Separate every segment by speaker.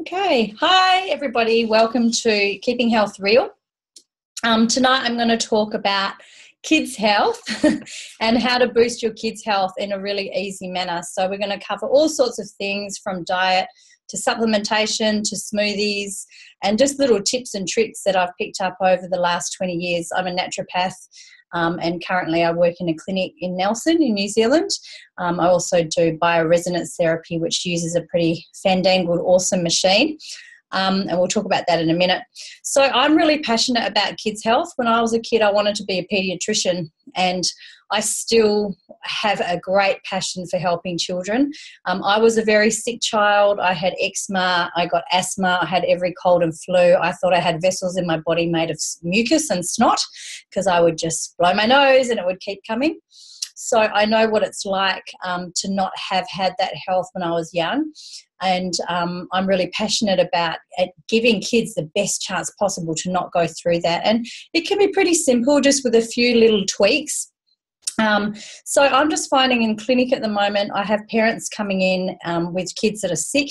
Speaker 1: Okay, hi everybody. Welcome to Keeping Health Real. Tonight I'm going to talk about kids' health and how to boost your kids' health in a really easy manner. So we're going to cover all sorts of things from diet to supplementation to smoothies and just little tips and tricks that I've picked up over the last 20 years. I'm a naturopath. And currently I work in a clinic in Nelson in New Zealand. I also do bioresonance therapy, which uses a pretty fandangled, awesome machine. And we'll talk about that in a minute. So I'm really passionate about kids' health. When I was a kid, I wanted to be a paediatrician, and I still have a great passion for helping children. I was a very sick child. I had eczema, I got asthma, I had every cold and flu. I thought I had vessels in my body made of mucus and snot because I would just blow my nose and it would keep coming. So I know what it's like to not have had that health when I was young. And I'm really passionate about giving kids the best chance possible to not go through that. And it can be pretty simple, just with a few little tweaks. So I'm just finding in clinic at the moment, I have parents coming in with kids that are sick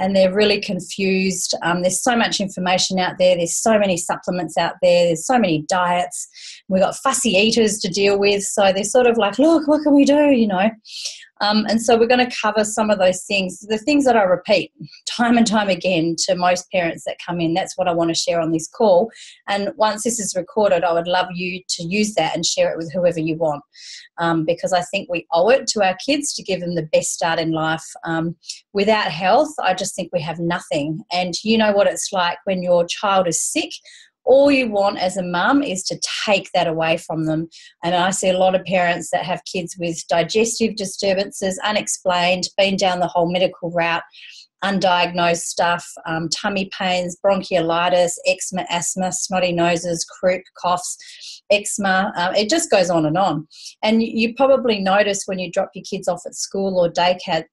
Speaker 1: and they're really confused. There's so much information out there. There's so many supplements out there. There's so many diets. We've got fussy eaters to deal with. So they're sort of like, look, what can we do, And so we're going to cover some of those things, the things that I repeat time and time again to most parents that come in. That's what I want to share on this call. And once this is recorded, I would love you to use that and share it with whoever you want, because I think we owe it to our kids to give them the best start in life. Without health, I just think we have nothing. And you know what it's like when your child is sick. All you want as a mum is to take that away from them. And I see a lot of parents that have kids with digestive disturbances, unexplained, been down the whole medical route, undiagnosed stuff, tummy pains, bronchiolitis, eczema, asthma, snotty noses, croup, coughs, eczema. It just goes on. And you probably notice when you drop your kids off at school or daycare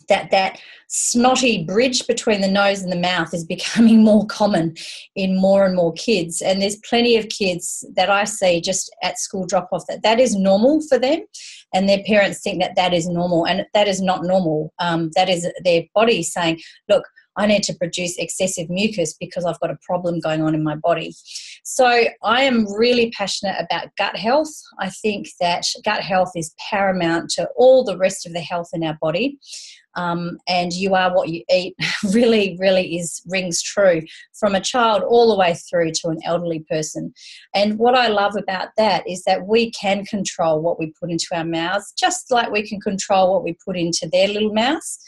Speaker 1: that snotty bridge between the nose and the mouth is becoming more common in more and more kids. And there's plenty of kids that I see just at school drop-off that is normal for them, and their parents think that is normal, and that is not normal. That is their body saying, look, I need to produce excessive mucus because I've got a problem going on in my body. So I am really passionate about gut health. I think that gut health is paramount to all the rest of the health in our body. And you are what you eat really rings true from a child all the way through to an elderly person. And what I love about that is that we can control what we put into our mouths, just like we can control what we put into their little mouths.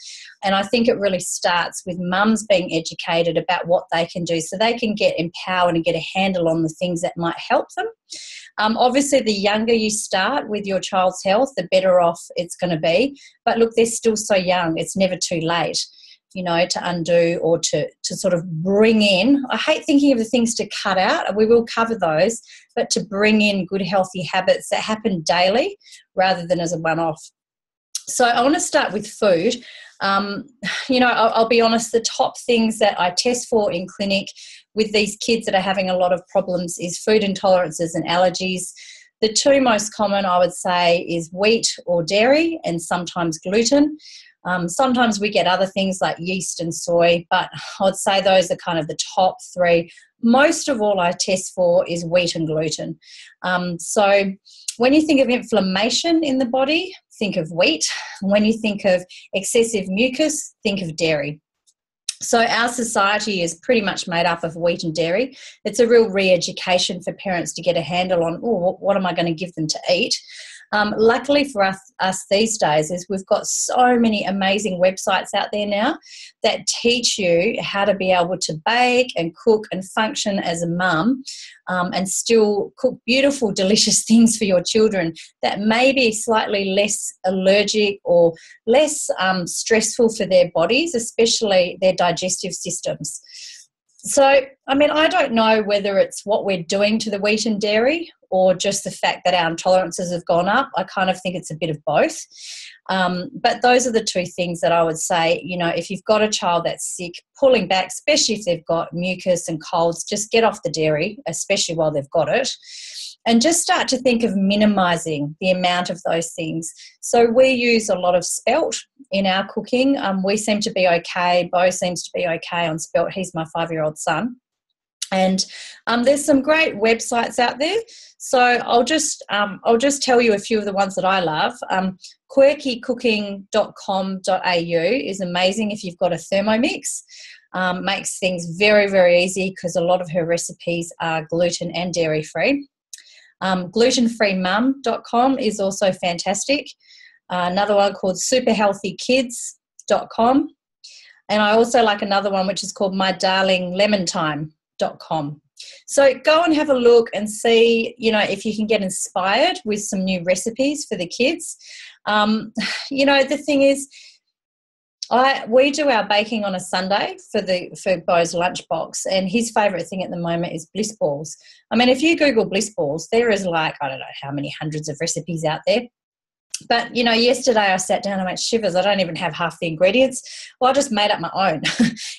Speaker 1: And I think it really starts with mums being educated about what they can do so they can get empowered and get a handle on the things that might help them. Obviously, the younger you start with your child's health, the better off it's going to be. But look, they're still so young. It's never too late, to undo or to sort of bring in. I hate thinking of the things to cut out, and we will cover those, but to bring in good, healthy habits that happen daily rather than as a one-off. So I want to start with food. I'll be honest, the top things that I test for in clinic with these kids that are having a lot of problems is food intolerances and allergies. The two most common, I would say, is wheat or dairy and sometimes gluten. Sometimes we get other things like yeast and soy, but I'd say those are kind of the top three. Most of all I test for is wheat and gluten. So when you think of inflammation in the body, think of wheat. When you think of excessive mucus, think of dairy. So our society is pretty much made up of wheat and dairy. It's a real re-education for parents to get a handle on, what am I going to give them to eat? Luckily for us these days is we've got so many amazing websites out there now that teach you how to be able to bake and cook and function as a mum, and still cook beautiful, delicious things for your children that may be slightly less allergic or less stressful for their bodies, especially their digestive systems. So, I don't know whether it's what we're doing to the wheat and dairy or just the fact that our intolerances have gone up. I kind of think it's a bit of both. But those are the two things that I would say, if you've got a child that's sick, pulling back, especially if they've got mucus and colds, just get off the dairy, especially while they've got it. And just start to think of minimising the amount of those things. So we use a lot of spelt in our cooking. We seem to be okay. Bo seems to be okay on spelt. He's my 5-year-old son. And there's some great websites out there. So I'll just tell you a few of the ones that I love. Quirkycooking.com.au is amazing if you've got a Thermomix. Makes things very, very easy because a lot of her recipes are gluten and dairy free. Glutenfreemum.com is also fantastic. Another one called superhealthykids.com. And I also like another one which is called mydarlinglemontime.com. So go and have a look and see, if you can get inspired with some new recipes for the kids. The thing is, we do our baking on a Sunday for Bo's lunchbox, and his favourite thing at the moment is bliss balls. I mean, if you Google bliss balls, there is I don't know how many hundreds of recipes out there. But, yesterday I sat down and went, shivers, I don't even have half the ingredients. Well, I just made up my own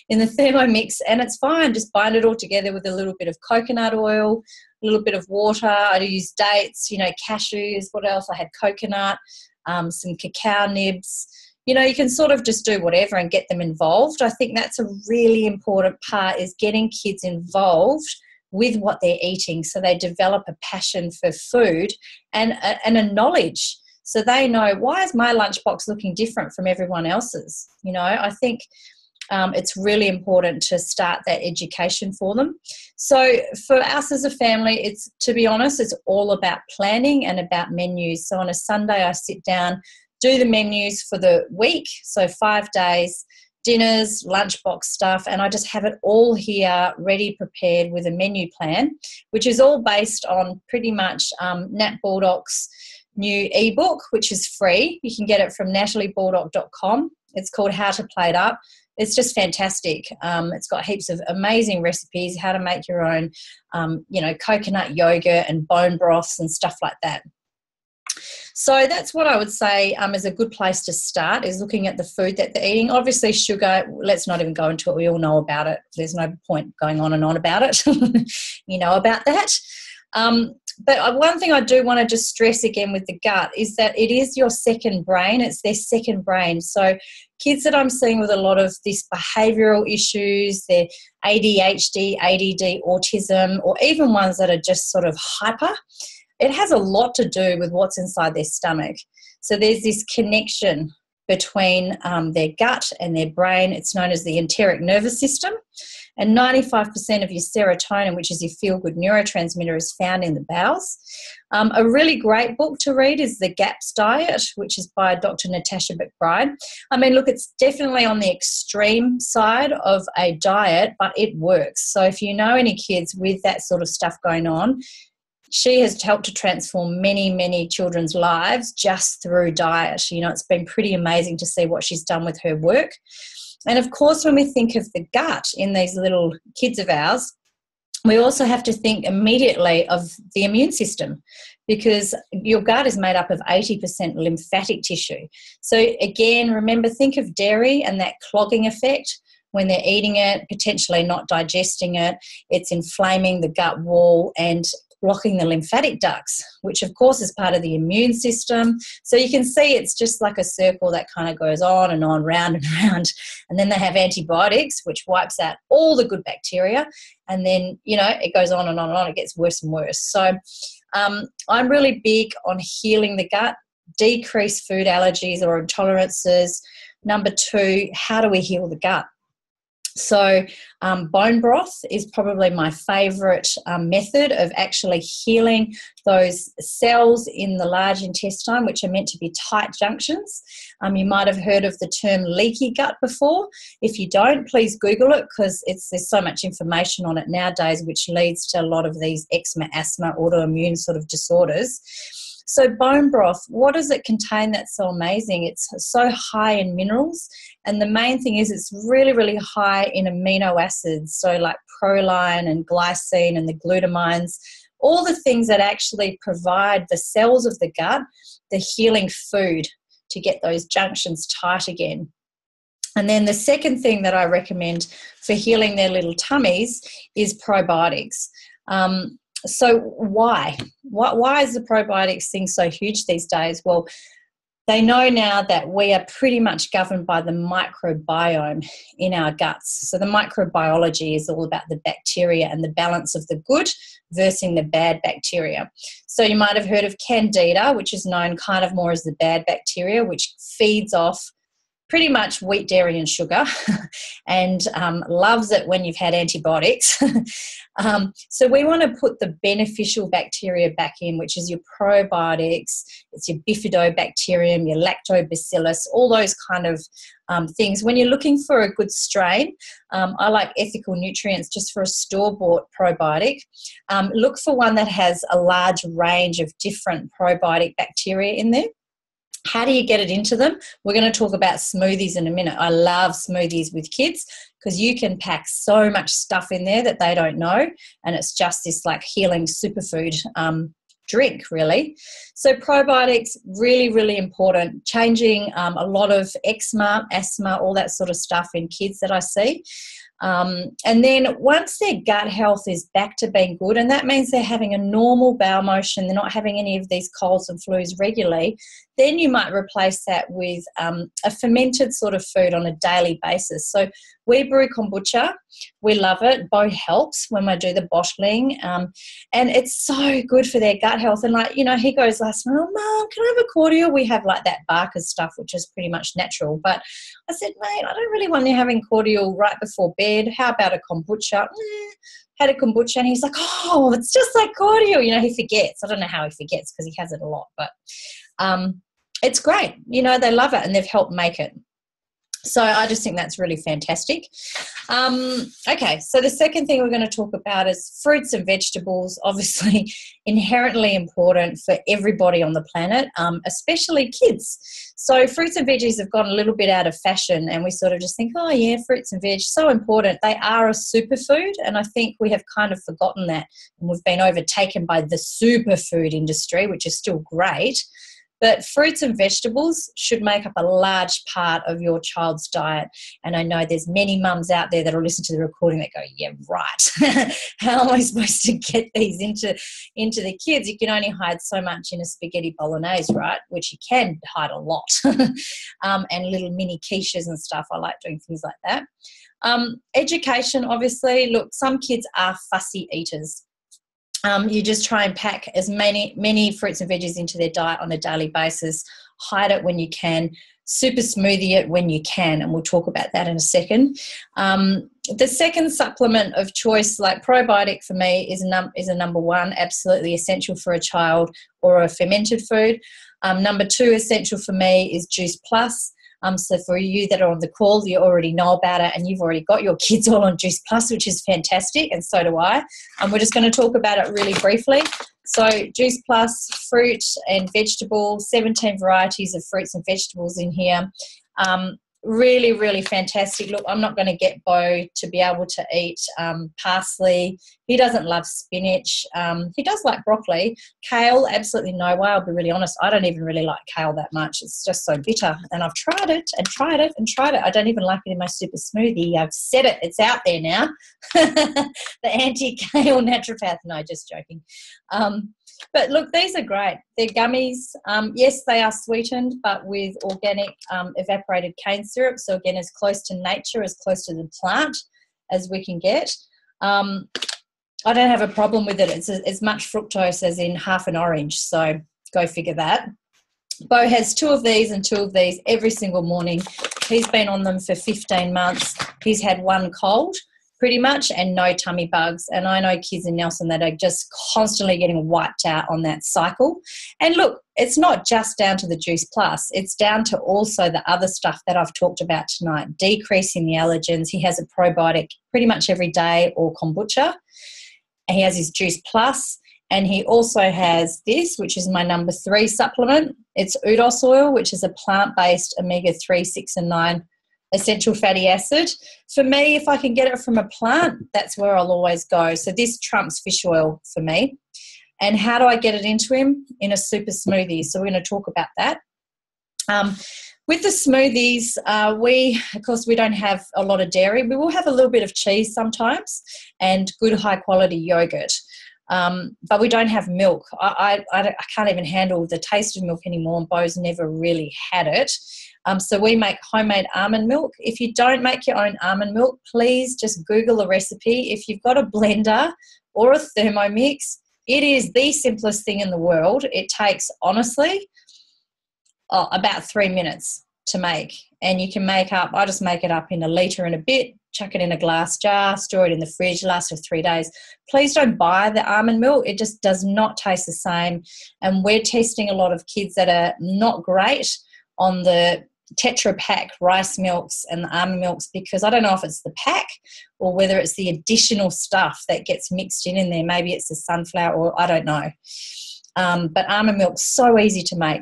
Speaker 1: in the Thermomix, and it's fine. Just bind it all together with a little bit of coconut oil, a little bit of water. I use dates, cashews. What else? I had coconut, some cacao nibs. You can sort of just do whatever and get them involved. I think that's a really important part, is getting kids involved with what they're eating so they develop a passion for food and a knowledge. So they know, why is my lunchbox looking different from everyone else's? I think it's really important to start that education for them. So for us as a family, to be honest, it's all about planning and about menus. So on a Sunday, I sit down, do the menus for the week, so 5 days, dinners, lunchbox stuff, and I just have it all here ready, prepared with a menu plan, which is all based on pretty much Nat Baldock's new ebook, which is free. You can get it from nataliebaldock.com. It's called How to Plate Up. It's just fantastic. It's got heaps of amazing recipes, how to make your own, coconut yogurt and bone broths and stuff like that. So that's what I would say is a good place to start, is looking at the food that they're eating. Obviously, sugar, let's not even go into it. We all know about it. There's no point going on and on about it. You know about that. But one thing I do want to just stress again with the gut is that it is your second brain. It's their second brain. So kids that I'm seeing with a lot of these behavioural issues, their ADHD, ADD, autism, or even ones that are just sort of hyper, it has a lot to do with what's inside their stomach. So there's this connection between their gut and their brain. It's known as the enteric nervous system. And 95% of your serotonin, which is your feel-good neurotransmitter, is found in the bowels. A really great book to read is The GAPS Diet, which is by Dr. Natasha McBride. I mean, look, it's definitely on the extreme side of a diet, but it works. So if you know any kids with that sort of stuff going on, she has helped to transform many, many children's lives just through diet. You know, it's been pretty amazing to see what she's done with her work. And, of course, when we think of the gut in these little kids of ours, we also have to think immediately of the immune system, because your gut is made up of 80% lymphatic tissue. So, again, remember, think of dairy and that clogging effect. When they're eating it, potentially not digesting it, it's inflaming the gut wall and blocking the lymphatic ducts, which of course is part of the immune system. So you can see it's just like a circle that kind of goes on and on, round and round. And then they have antibiotics, which wipes out all the good bacteria. And then, you know, it goes on and on and on. It gets worse and worse. So I'm really big on healing the gut, decrease food allergies or intolerances. Number 2, how do we heal the gut? So bone broth is probably my favourite method of actually healing those cells in the large intestine, which are meant to be tight junctions. You might have heard of the term leaky gut before. If you don't, please Google it, because there's so much information on it nowadays, which leads to a lot of these eczema, asthma, autoimmune sort of disorders. So bone broth, what does it contain that's so amazing? It's so high in minerals, and the main thing is it's really, really high in amino acids, so like proline and glycine and the glutamines, all the things that actually provide the cells of the gut the healing food to get those junctions tight again. And then the second thing that I recommend for healing their little tummies is probiotics. So why? Why is the probiotics thing so huge these days? Well, they know now that we are pretty much governed by the microbiome in our guts. So the microbiology is all about the bacteria and the balance of the good versus the bad bacteria. So you might have heard of Candida, which is known kind of more as the bad bacteria, which feeds off pretty much wheat, dairy and sugar and loves it when you've had antibiotics. So we want to put the beneficial bacteria back in, which is your probiotics, it's your bifidobacterium, your lactobacillus, all those kind of things. When you're looking for a good strain, I like Ethical Nutrients just for a store-bought probiotic. Look for one that has a large range of different probiotic bacteria in there. How do you get it into them? We're going to talk about smoothies in a minute. I love smoothies with kids because you can pack so much stuff in there that they don't know, and it's just this like healing superfood drink, really. So probiotics, really, really important. Changing a lot of eczema, asthma, all that sort of stuff in kids that I see. And then once their gut health is back to being good, and that means they're having a normal bowel motion, they're not having any of these colds and flus regularly, then you might replace that with a fermented sort of food on a daily basis. So we brew kombucha. We love it. Bo helps when we do the bottling. And it's so good for their gut health. And like, you know, he goes last night, oh, Mom, can I have a cordial? We have like that Barker's stuff, which is pretty much natural. But I said, mate, I don't really want you having cordial right before bed. How about a kombucha? Had a kombucha, and he's like, oh, it's just like cordial. You know, he forgets. I don't know how he forgets because he has it a lot. But it's great. You know, they love it and they've helped make it. So I just think that's really fantastic. Okay, so the second thing we're going to talk about is fruits and vegetables, obviously inherently important for everybody on the planet, especially kids. So fruits and veggies have gone a little bit out of fashion, and we sort of just think, oh yeah, fruits and veg, so important. They are a superfood, and I think we have kind of forgotten that, and we've been overtaken by the superfood industry, which is still great. But fruits and vegetables should make up a large part of your child's diet. And I know there's many mums out there that will listen to the recording that go, yeah, right. How am I supposed to get these into the kids? You can only hide so much in a spaghetti bolognese, right? Which you can hide a lot. And little mini quiches and stuff. I like doing things like that. Education, obviously. Look, some kids are fussy eaters. You just try and pack as many fruits and veggies into their diet on a daily basis. Hide it when you can. Super smoothie it when you can, and we'll talk about that in a second. The second supplement of choice, like probiotic for me, is a number one, absolutely essential for a child, or a fermented food. Number two essential for me is Juice Plus. So for you that are on the call, you already know about it, and you've already got your kids all on Juice Plus, which is fantastic, and so do I. We're just going to talk about it really briefly. So Juice Plus, fruit and vegetable, 17 varieties of fruits and vegetables in here. Really, really fantastic. Look, I'm not going to get Bo to be able to eat parsley. He doesn't love spinach. He does like broccoli. Kale, absolutely no way. I'll be really honest. I don't even really like kale that much. It's just so bitter. And I've tried it and tried it and tried it. I don't even like it in my super smoothie. I've said it. It's out there now. The anti-kale naturopath. No, just joking. But look, these are great. They're gummies. Yes, they are sweetened, but with organic evaporated cane syrup. So again, as close to nature, as close to the plant as we can get. I don't have a problem with it. It's as much fructose as in half an orange. So go figure that. Bo has 2 of these and 2 of these every single morning. He's been on them for 15 months. He's had 1 cold, pretty much, and no tummy bugs. And I know kids in Nelson that are just constantly getting wiped out on that cycle. And look, it's not just down to the Juice Plus. It's down to also the other stuff that I've talked about tonight, decreasing the allergens. He has a probiotic pretty much every day, or kombucha. And he has his Juice Plus. And he also has this, which is my number 3 supplement. It's Udos oil, which is a plant-based omega-3, 6 and 9 essential fatty acid. For me, if I can get it from a plant, that's where I'll always go. So this trumps fish oil for me. And how do I get it into him? In a super smoothie. So we're going to talk about that. With the smoothies, of course, we don't have a lot of dairy. We will have a little bit of cheese sometimes and good high-quality yogurt. But we don't have milk. I can't even handle the taste of milk anymore, and Bo's never really had it. So we make homemade almond milk. If you don't make your own almond milk, please just Google a recipe. If you've got a blender or a Thermomix, it is the simplest thing in the world. It takes, honestly, about 3 minutes to make. And you can make up, I just make it up in a litre and a bit, chuck it in a glass jar, store it in the fridge, lasts for 3 days. Please don't buy the almond milk. It just does not taste the same. And we're testing a lot of kids that are not great on the Tetra Pak rice milks and the almond milks, because I don't know if it's the pack or whether it's the additional stuff that gets mixed in there. Maybe it's the sunflower, or I don't know. But almond milk's so easy to make.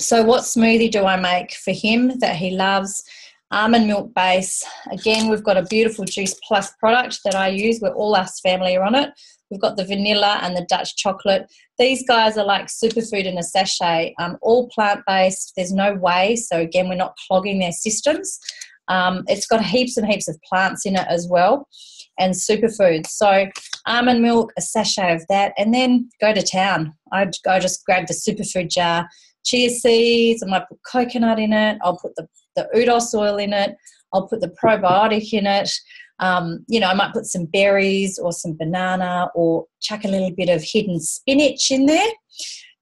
Speaker 1: So what smoothie do I make for him that he loves? Almond milk base. Again, we've got a beautiful Juice Plus product that I use where all us family are on it. We've got the vanilla and the Dutch chocolate. These guys are like superfood in a sachet, all plant-based. There's no whey, so again, we're not clogging their systems. It's got heaps and heaps of plants in it as well, and superfoods. So almond milk, a sachet of that, and then go to town. I just grab the superfood jar, chia seeds, I might put coconut in it, I'll put the Udos oil in it, I'll put the probiotic in it. I might put some berries or some banana, or chuck a little bit of hidden spinach in there,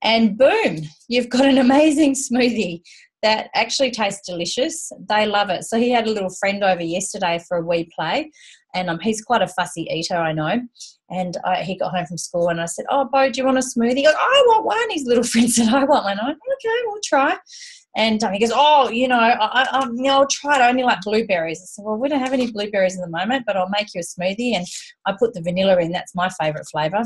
Speaker 1: and boom, you've got an amazing smoothie that actually tastes delicious. They love it. So he had a little friend over yesterday for a wee play, and he's quite a fussy eater, I know. And he got home from school and I said, "Oh, Bo, do you want a smoothie?" He goes, "I want one." His little friend said, "I want one." I went, "Okay, we'll try." And he goes, "Oh, I'll try it. I only like blueberries." I said, "Well, we don't have any blueberries in the moment, but I'll make you a smoothie." And I put the vanilla in. That's my favourite flavour.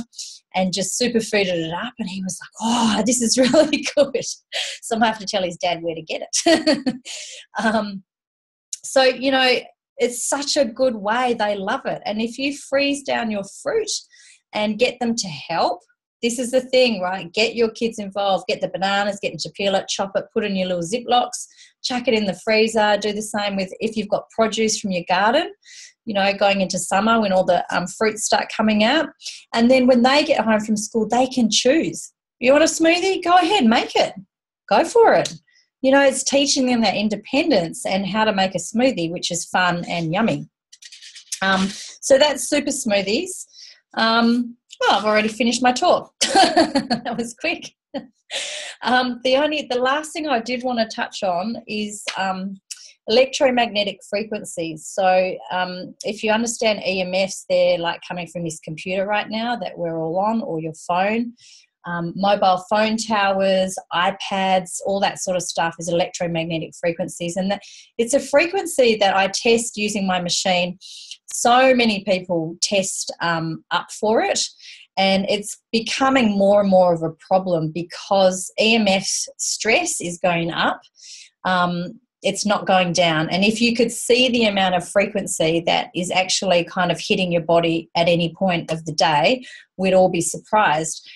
Speaker 1: And just superfooded it up. And he was like, "Oh, this is really good." So I might have to tell his dad where to get it. It's such a good way. They love it. And if you freeze down your fruit and get them to help, this is the thing, right? Get your kids involved. Get the bananas, get them to peel it, chop it, put it in your little Ziplocs, chuck it in the freezer. Do the same with if you've got produce from your garden, going into summer when all the fruits start coming out. And then when they get home from school, they can choose. You want a smoothie? Go ahead, make it. Go for it. It's teaching them that independence and how to make a smoothie, which is fun and yummy. So that's super smoothies. I've already finished my talk. That was quick. The last thing I did want to touch on is electromagnetic frequencies. So if you understand EMFs, they're like coming from this computer right now that we're all on, or your phone. Mobile phone towers, iPads, all that sort of stuff is electromagnetic frequencies. And it's a frequency that I test using my machine. So many people test up for it, and it's becoming more and more of a problem because EMF stress is going up. It's not going down. And if you could see the amount of frequency that is actually kind of hitting your body at any point of the day, we'd all be surprised.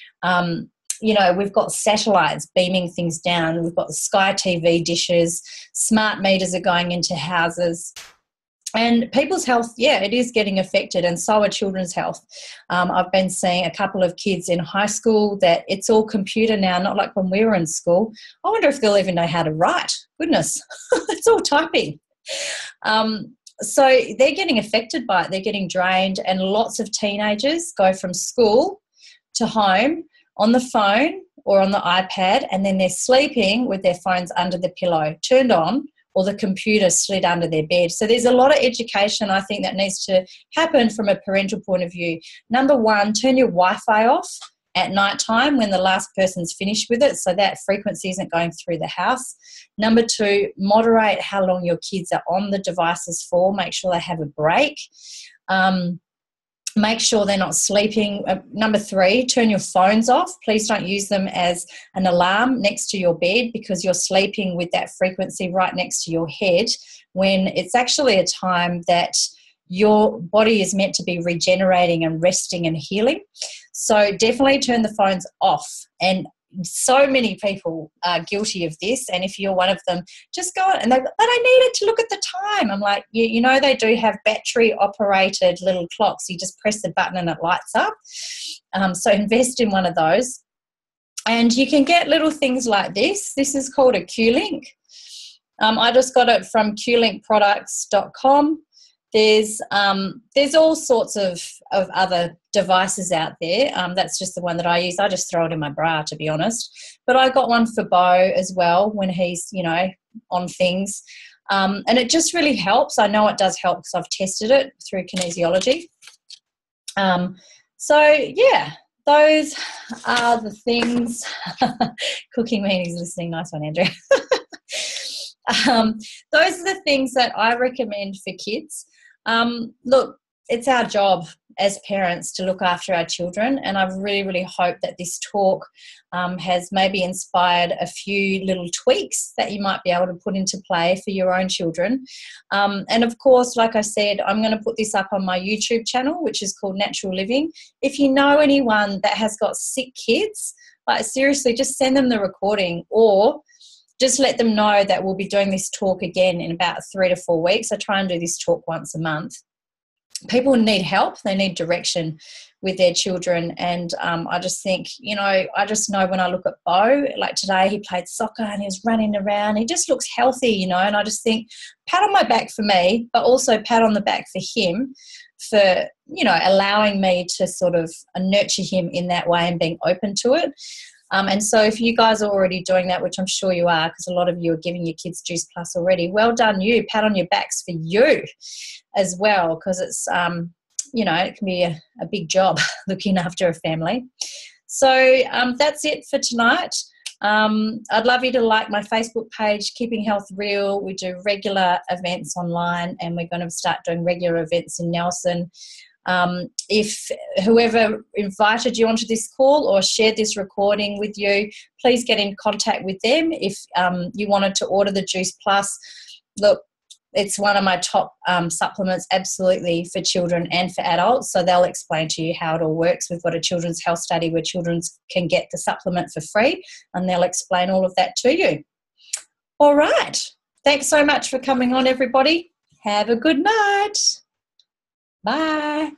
Speaker 1: We've got satellites beaming things down. We've got Sky TV dishes. Smart meters are going into houses. And people's health, it is getting affected, and so are children's health. I've been seeing a couple of kids in high school that it's all computer now, not like when we were in school. I wonder if they'll even know how to write. Goodness, it's all typing. So they're getting affected by it. They're getting drained, and lots of teenagers go from school to home on the phone or on the iPad, and then they're sleeping with their phones under the pillow, turned on, or the computer slid under their bed. So there's a lot of education, I think, that needs to happen from a parental point of view. Number one, turn your Wi-Fi off at night time when the last person's finished with it, so that frequency isn't going through the house. Number two, moderate how long your kids are on the devices for. Make sure they have a break. Make sure they're not sleeping. Number three, turn your phones off. Please don't use them as an alarm next to your bed, because you're sleeping with that frequency right next to your head when it's actually a time that your body is meant to be regenerating and resting and healing. So definitely turn the phones off. And so many people are guilty of this, and if you're one of them, just go and they, but I needed to look at the time. I'm like, you know, they do have battery operated little clocks. You just press the button and it lights up. So invest in one of those. And you can get little things like this. This is called a Q-Link. I just got it from qlinkproducts.com. There's all sorts of other devices out there. That's just the one that I use. I just throw it in my bra, to be honest. But I got one for Beau as well when he's, you know, on things. And it just really helps. I know it does help because I've tested it through kinesiology. So, yeah, those are the things. Cooking Meanie's listening. Nice one, Andrea. Those are the things that I recommend for kids. Look, it's our job as parents to look after our children, and I really, really hope that this talk has maybe inspired a few little tweaks that you might be able to put into play for your own children. And of course, like I said, I'm going to put this up on my YouTube channel, which is called Natural Living. If you know anyone that has got sick kids, like seriously, just send them the recording, or just let them know that we'll be doing this talk again in about 3 to 4 weeks. I try and do this talk once a month. People need help. They need direction with their children. And I just think, you know, I just know when I look at Beau, like today he played soccer and he was running around. He just looks healthy, you know, and I just think pat on my back for me, but also pat on the back for him for, you know, allowing me to sort of nurture him in that way and being open to it. And so if you guys are already doing that, which I'm sure you are, because a lot of you are giving your kids Juice Plus already, well done you. Pat on your backs for you as well, because it's, you know, it can be a big job looking after a family. So that's it for tonight. I'd love you to like my Facebook page, Keeping Health Real. We do regular events online, and we're going to start doing regular events in Nelson. If whoever invited you onto this call or shared this recording with you, please get in contact with them. If you wanted to order the Juice Plus, look, it's one of my top supplements, absolutely, for children and for adults. So they'll explain to you how it all works. We've got a children's health study where children can get the supplement for free, and they'll explain all of that to you. All right. Thanks so much for coming on, everybody. Have a good night. Bye.